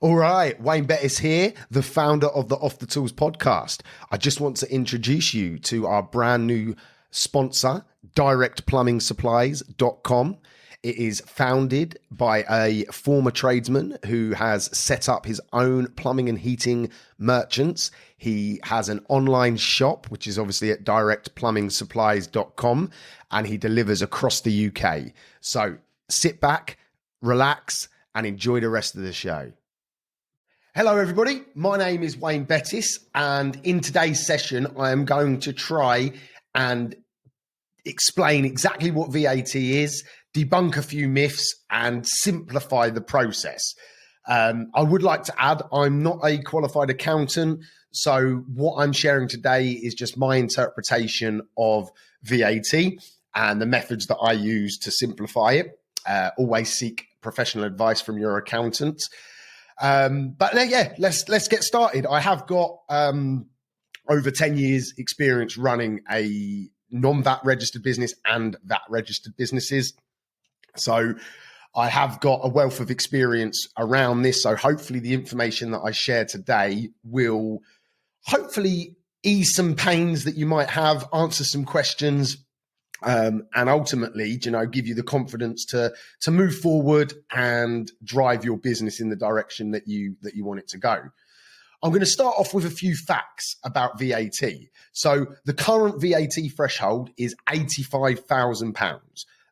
All right, Wayne Bettis here, the founder of the Off the Tools podcast. I just want to introduce you to our brand new sponsor, directplumbing.supplies.com. It is founded by a former tradesman who has set up his own plumbing and heating merchants. He has an online shop, which is obviously at directplumbing.supplies.com, and he delivers across the UK. So sit back, relax, and enjoy the rest of the show. Hello, everybody. My name is Wayne Bettis, and in today's session, I am going to try and explain exactly what VAT is, debunk a few myths, and simplify the process. I would like to add, I'm not a qualified accountant, so what I'm sharing today is just my interpretation of VAT and the methods that I use to simplify it. Always seek professional advice from your accountant. Let's get started. I have got over 10 years experience running a non-VAT registered business and VAT registered businesses. So I have got a wealth of experience around this. So hopefully the information that I share today will hopefully ease some pains that you might have, answer some questions, and ultimately, give you the confidence to move forward and drive your business in the direction that you want it to go. I'm going to start off with a few facts about VAT. So the current VAT threshold is £85,000.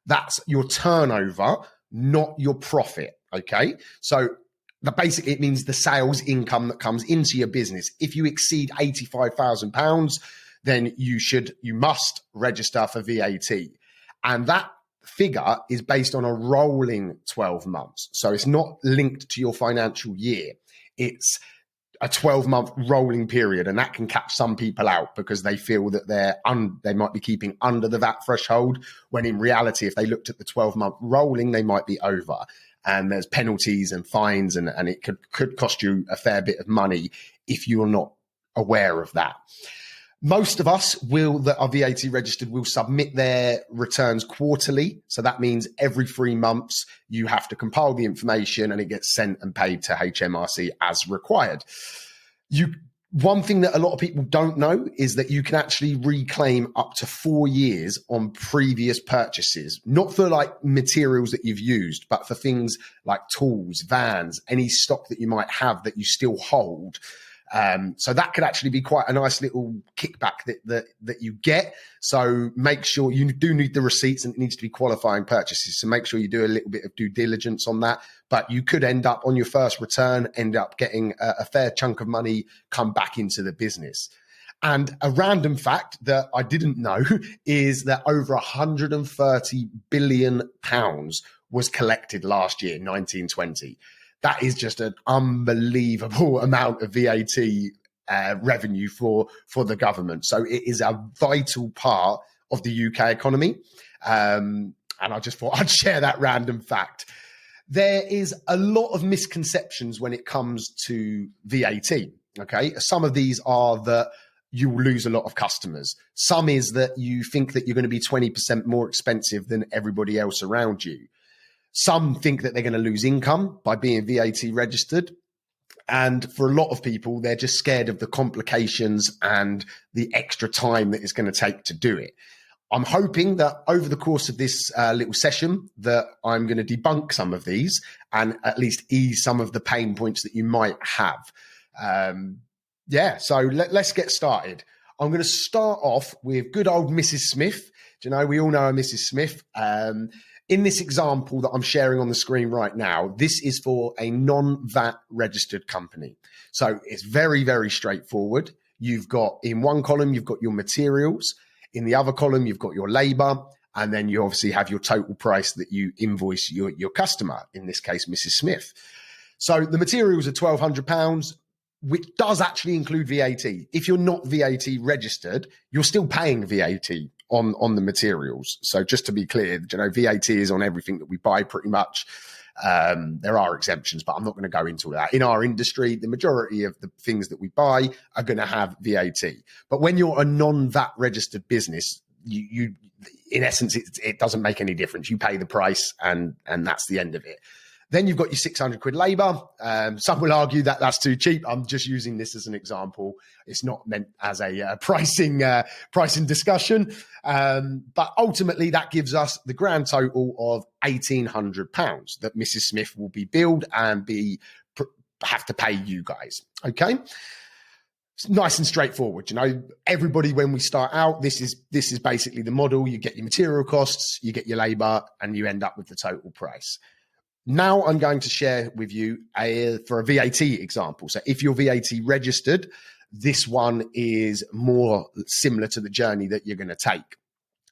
That's your turnover, not your profit. Okay. So basically it means the sales income that comes into your business. If you exceed £85,000, then you must register for VAT. And that figure is based on a rolling 12 months. So it's not linked to your financial year. It's a 12-month rolling period, and that can catch some people out because they feel that they might be keeping under the VAT threshold, when in reality, if they looked at the 12-month rolling, they might be over. And there's penalties and fines, and it could cost you a fair bit of money if you're not aware of that. Most of us that are VAT registered will submit their returns quarterly. So that means every 3 months you have to compile the information and it gets sent and paid to HMRC as required. One thing that a lot of people don't know is that you can actually reclaim up to 4 years on previous purchases, not for like materials that you've used, but for things like tools, vans, any stock that you might have that you still hold. So that could actually be quite a nice little kickback that you get. So make sure you do need the receipts, and it needs to be qualifying purchases. So make sure you do a little bit of due diligence on that. But you could end up on your first return, end up getting a fair chunk of money come back into the business. And a random fact that I didn't know is that over £130 billion was collected last year, 1920. That is just an unbelievable amount of VAT revenue for the government. So it is a vital part of the UK economy. And I just thought I'd share that random fact. There is a lot of misconceptions when it comes to VAT. Okay. Some of these are that you will lose a lot of customers. Some is that you think that you're going to be 20% more expensive than everybody else around you. Some think that they're going to lose income by being VAT registered. And for a lot of people, they're just scared of the complications and the extra time that it's going to take to do it. I'm hoping that over the course of this little session that I'm going to debunk some of these and at least ease some of the pain points that you might have. So let's get started. I'm going to start off with good old Mrs. Smith. Do you know, we all know her Mrs. Smith. In this example that I'm sharing on the screen right now, this is for a non-VAT registered company. So it's very, very straightforward. You've got in one column, you've got your materials. In the other column, you've got your labor. And then you obviously have your total price that you invoice your customer, in this case, Mrs. Smith. So the materials are £1,200, which does actually include VAT. If you're not VAT registered, you're still paying VAT on the materials. So just to be clear, VAT is on everything that we buy pretty much. There are exemptions, but I'm not going to go into that. In our industry, the majority of the things that we buy are going to have VAT. But when you're a non-VAT registered business, you in essence, it doesn't make any difference. You pay the price and that's the end of it. Then you've got your 600 quid labor. Some will argue that that's too cheap. I'm just using this as an example. It's not meant as a pricing discussion. But ultimately that gives us the grand total of £1,800 that Mrs. Smith will be billed and have to pay you guys. Okay. It's nice and straightforward. Everybody, when we start out, this is basically the model. You get your material costs, you get your labor, and you end up with the total price. Now I'm going to share with you for a VAT example. So if you're VAT registered, this one is more similar to the journey that you're going to take.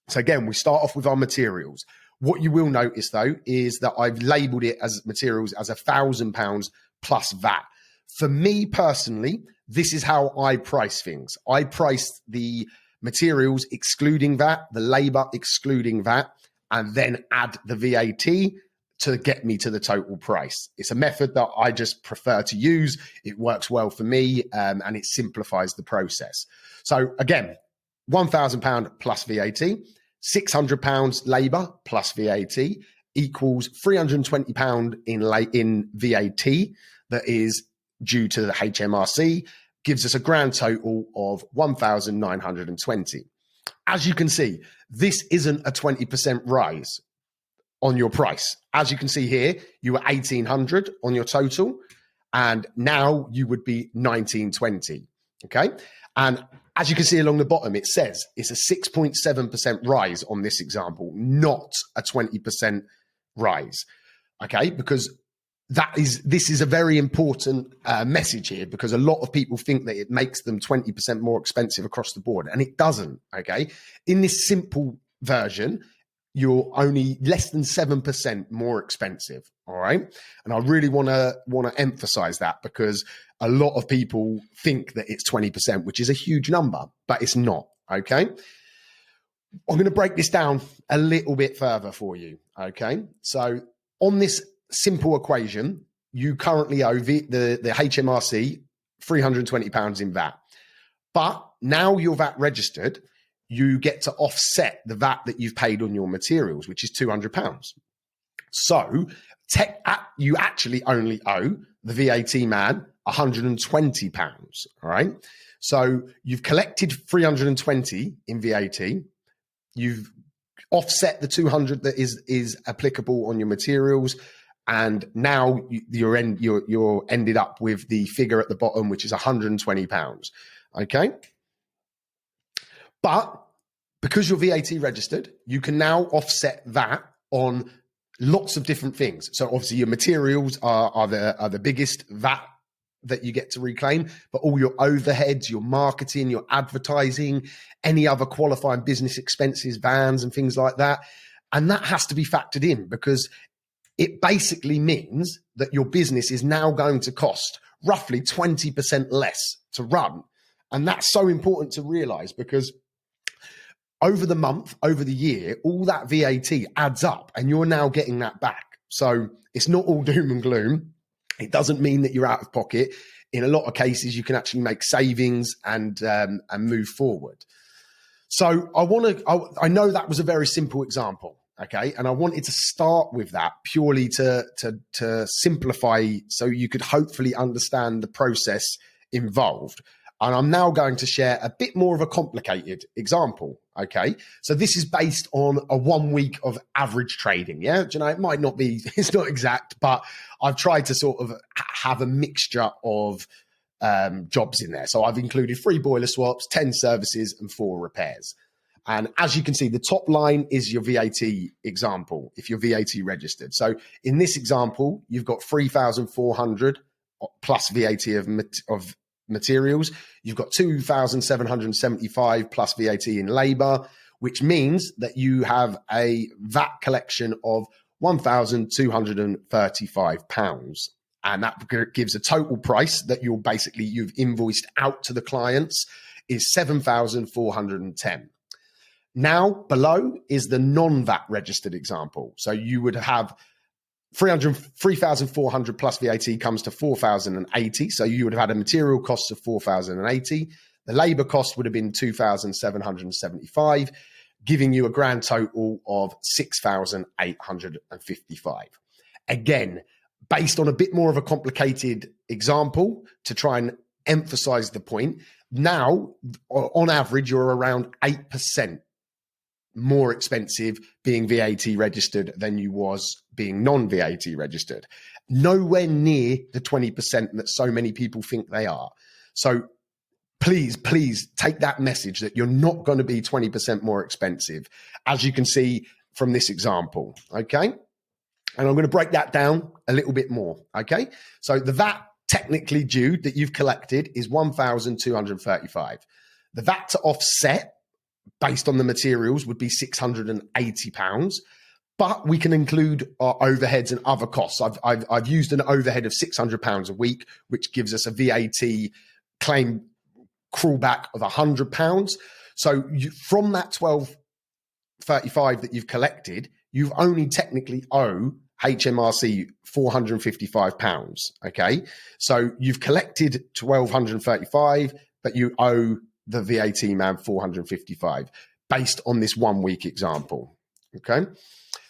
So again, we start off with our materials. What you will notice though, is that I've labeled it as materials as £1,000 plus VAT. For me personally, this is how I price things. I price the materials excluding VAT, the labor excluding VAT, and then add the VAT to get me to the total price. It's a method that I just prefer to use. It works well for me, and it simplifies the process. So again, £1,000 plus VAT, £600 labor plus VAT equals £320 in VAT that is due to the HMRC, gives us a grand total of 1,920. As you can see, this isn't a 20% rise on your price. As you can see here, you were 1,800 on your total, and now you would be 1,920. Okay. And as you can see along the bottom, it says it's a 6.7% rise on this example, not a 20% rise. Okay. Because this is a very important message here, because a lot of people think that it makes them 20% more expensive across the board, and it doesn't. Okay. In this simple version, you're only less than 7% more expensive. All right. And I really want to emphasize that, because a lot of people think that it's 20%, which is a huge number, but it's not. Okay. I'm going to break this down a little bit further for you. Okay. So on this simple equation, you currently owe the HMRC £320 in VAT. But now you're VAT registered, you get to offset the VAT that you've paid on your materials, which is £200. So you actually only owe the VAT man £120. All right. So you've collected 320 in VAT. You've offset the 200 that is applicable on your materials. And now you're ended up with the figure at the bottom, which is £120. Okay. But because you're VAT registered, you can now offset that on lots of different things. So obviously your materials are the biggest VAT that you get to reclaim, but all your overheads, your marketing, your advertising, any other qualifying business expenses, vans and things like that. And that has to be factored in, because it basically means that your business is now going to cost roughly 20% less to run. And that's so important to realize, because over the month, over the year, all that VAT adds up and you're now getting that back. So it's not all doom and gloom. It doesn't mean that you're out of pocket. In a lot of cases, you can actually make savings and move forward. So I know that was a very simple example. Okay. And I wanted to start with that purely to simplify, so you could hopefully understand the process involved. And I'm now going to share a bit more of a complicated example. Okay. So this is based on a 1 week of average trading. Yeah. Do you know, it might not be, it's not exact, but I've tried to sort of have a mixture of jobs in there. So I've included 3 boiler swaps, 10 services and 4 repairs. And as you can see, the top line is your VAT example, if you're VAT registered. So in this example, you've got 3,400 plus VAT of materials. You've got 2,775 plus VAT in labor, which means that you have a VAT collection of £1,235. And that gives a total price that you've invoiced out to the clients is 7,410. Now below is the non-VAT registered example. So you would have 3,400 plus VAT comes to 4,080. So you would have had a material cost of 4,080. The labor cost would have been 2,775, giving you a grand total of 6,855. Again, based on a bit more of a complicated example to try and emphasize the point. Now, on average, you're around 8% more expensive being VAT registered than you was being non-VAT registered. Nowhere near the 20% that so many people think they are. So please take that message that you're not going to be 20% more expensive, as you can see from this example, okay? And I'm going to break that down a little bit more, okay? So the VAT technically due that you've collected is £1,235. The VAT to offset based on the materials would be £680, but we can include our overheads and other costs. I've used an overhead of £600 a week, which gives us a VAT claim crawlback of £100. So from that £1,235 that you've collected, you've only technically owe HMRC £455. Okay, so you've collected £1,235, but you owe the VAT man £455 based on this 1 week example. Okay,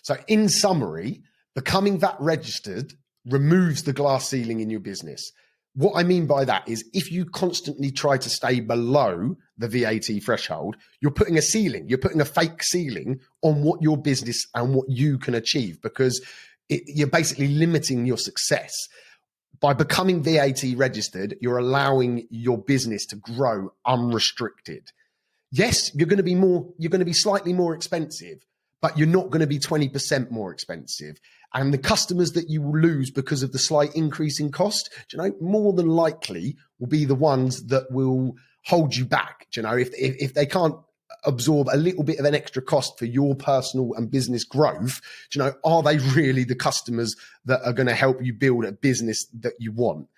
so in summary, becoming VAT registered removes the glass ceiling in your business. What I mean by that is if you constantly try to stay below the VAT threshold, you're putting a ceiling, you're putting a fake ceiling on what your business and what you can achieve, because you're basically limiting your success. By becoming VAT registered, you're allowing your business to grow unrestricted. Yes, you're going to be slightly more expensive, but you're not going to be 20% more expensive. And the customers that you will lose because of the slight increase in cost, more than likely will be the ones that will hold you back. If they can't absorb a little bit of an extra cost for your personal and business growth, are they really the customers that are going to help you build a business that you want?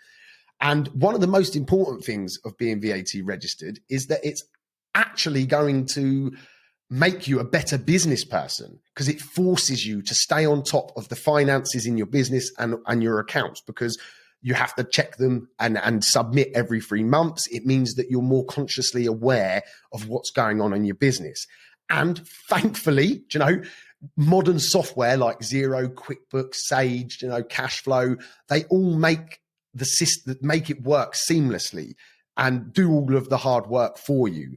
And one of the most important things of being VAT registered is that it's actually going to make you a better business person, because it forces you to stay on top of the finances in your business and your accounts, because you have to check them and submit every 3 months. It means that you're more consciously aware of what's going on in your business. And thankfully, modern software like Xero, QuickBooks, Sage, Cashflow, they all make the system, make it work seamlessly and do all of the hard work for you.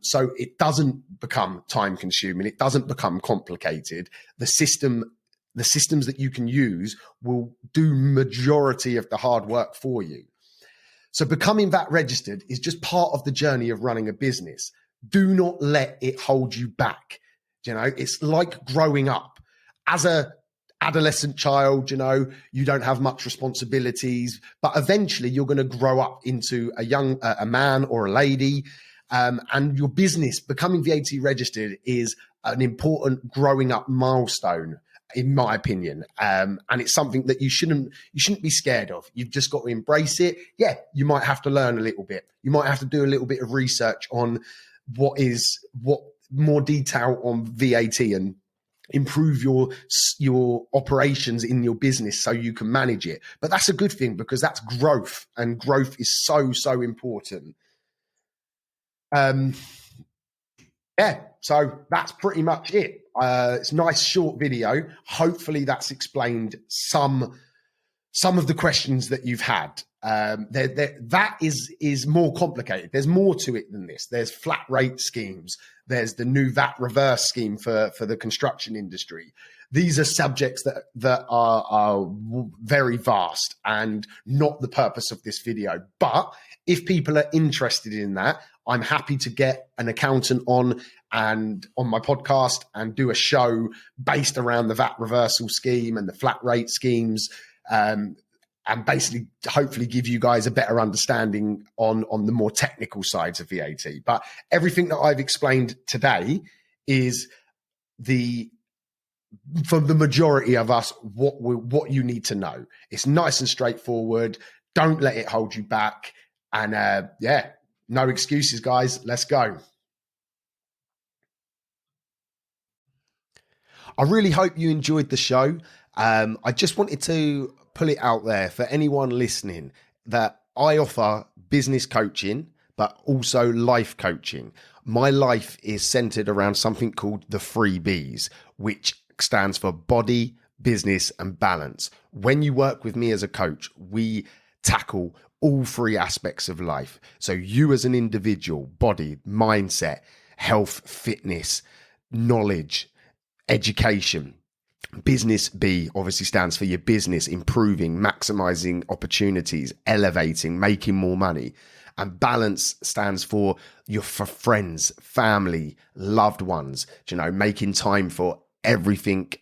So it doesn't become time consuming. It doesn't become complicated. The systems that you can use will do majority of the hard work for you. So becoming VAT registered is just part of the journey of running a business. Do not let it hold you back. It's like growing up. As a adolescent child, you don't have much responsibilities, but eventually you're going to grow up into a man or a lady. And your business becoming VAT registered is an important growing up milestone, in my opinion. And it's something that you shouldn't be scared of. You've just got to embrace it. Yeah, you might have to learn a little bit. You might have to do a little bit of research on what more detail on VAT and improve your operations in your business so you can manage it. But that's a good thing, because that's growth, and growth is so important. Yeah, so that's pretty much it. It's a nice short video. Hopefully that's explained some of the questions that you've had. That is more complicated. There's more to it than this. There's flat rate schemes. There's the new VAT reverse scheme for the construction industry. These are subjects that are very vast and not the purpose of this video. But if people are interested in that, I'm happy to get an accountant on my podcast and do a show based around the VAT reversal scheme and the flat rate schemes, and basically hopefully give you guys a better understanding on the more technical sides of VAT. But everything that I've explained today is for the majority of us, what you need to know. It's nice and straightforward. Don't let it hold you back. And no excuses, guys. Let's go. I really hope you enjoyed the show. I just wanted to put it out there for anyone listening that I offer business coaching, but also life coaching. My life is centered around something called the 3 Bs, which stands for body, business, and balance. When you work with me as a coach, we tackle all three aspects of life. So you as an individual, body, mindset, health, fitness, knowledge, education. Business B obviously stands for your business, improving, maximizing opportunities, elevating, making more money. And balance stands for your friends, family, loved ones, making time for everything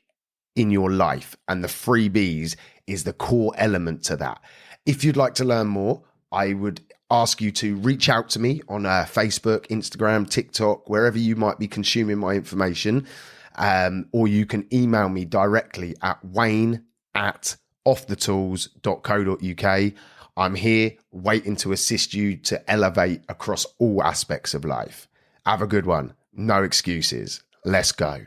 in your life. And the 3 Bs is the core element to that. If you'd like to learn more, I would ask you to reach out to me on Facebook, Instagram, TikTok, wherever you might be consuming my information. Or you can email me directly at wayne@offthetools.co.uk. I'm here waiting to assist you to elevate across all aspects of life. Have a good one. No excuses. Let's go.